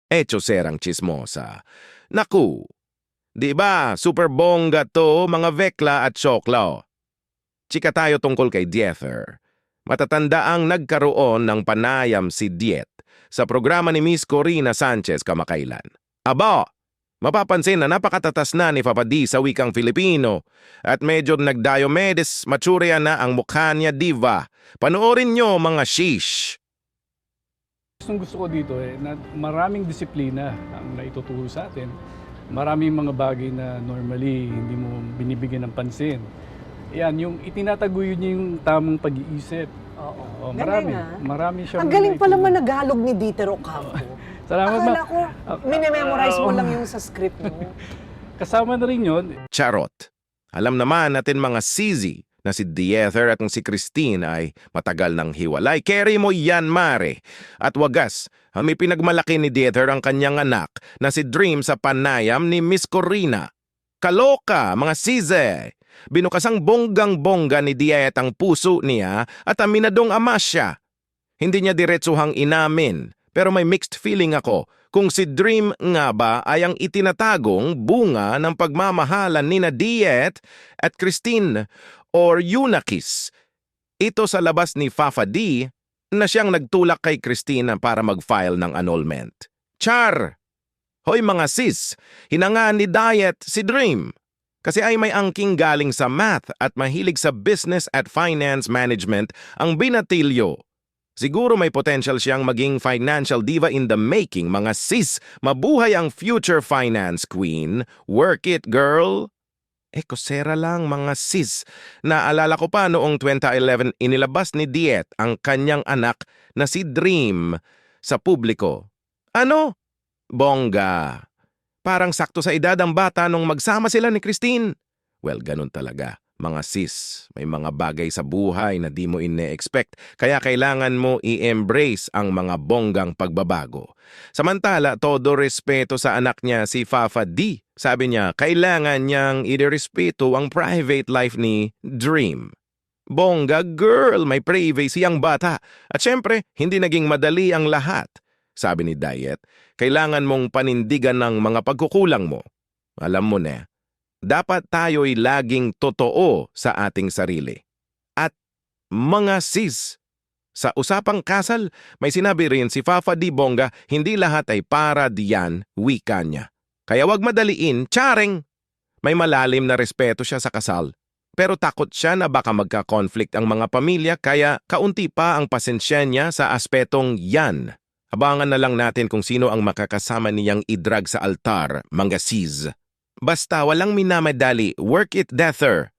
Echo serang chismosa. Naku, di ba super bongga to mga vekla at soklo? Chika tayo tungkol kay Diether. Matatanda ang nagkaroon ng panayam si Diet sa programa ni Miss Corina Sanchez kamakailan. Aba, mapapansin na napakatatas na ni Papa D sa wikang Filipino at medyo nagdiomedes maturya na ang mukha niya diva. Panoorin nyo mga shish! Gusto ko dito na maraming disiplina ang naituturo sa atin. Maraming mga bagay na normally hindi mo binibigyan ng pansin. Yan, yung itinataguyod niya yung tamang pag-iisip. Oo. Marami. Galing, ah. Marami siyang... Ang galing pala managhalog ni Dieter Ocampo. Salamat, Akala ko, minememorize mo Oo. lang yung sa script mo. Kasama na rin yun. Charot. Alam naman natin mga sizi na si Diether at si Christine ay matagal nang hiwalay. Carry mo yan, mare. At wagas, may pinagmalaki ni Diether ang kanyang anak na si Dream sa panayam ni Miss Corina. Kaloka, mga size! Binukasang bonggang-bongga ni Diet ang puso niya at aminadong ama siya. Hindi niya diretsuhang inamin, pero may mixed feeling ako kung si Dream nga ba ay ang itinatagong bunga ng pagmamahalan ni Diet at Christine or Yunakis. Ito sa labas ni Fafa D na siyang nagtulak kay Christine para mag-file ng annulment. Char! Hoy mga sis, hinangaan ni Diet si Dream. Kasi ay may angking galing sa math at mahilig sa business at finance management ang binatilyo. Siguro may potential siyang maging financial diva in the making, mga sis. Mabuhay ang future finance queen. Work it, girl! Kosera lang, mga sis. Naalala ko pa noong 2011 inilabas ni Diet ang kanyang anak na si Dream sa publiko. Ano? Bongga. Parang sakto sa edad ang bata nung magsama sila ni Christine. Well, ganun talaga. Mga sis, may mga bagay sa buhay na di mo ine-expect, kaya kailangan mo i-embrace ang mga bonggang pagbabago. Samantala, todo respeto sa anak niya si Fafa D. Sabi niya, kailangan niyang irespeto ang private life ni Dream. Bongga girl, may privacy ang bata. At syempre, hindi naging madali ang lahat. Sabi ni Diet, kailangan mong panindigan ng mga pagkukulang mo. Alam mo na, dapat tayo'y laging totoo sa ating sarili. At mga sis, sa usapang kasal, may sinabi rin si Fafa D. Bongga, hindi lahat ay para diyan, wika niya. Kaya wag madaliin, charing! May malalim na respeto siya sa kasal. Pero takot siya na baka magka-conflict ang mga pamilya, kaya kaunti pa ang pasensya niya sa aspetong yan. Abangan na lang natin kung sino ang makakasama niyang idrag sa altar, mga sis. Basta walang minamadali, work it, Diether.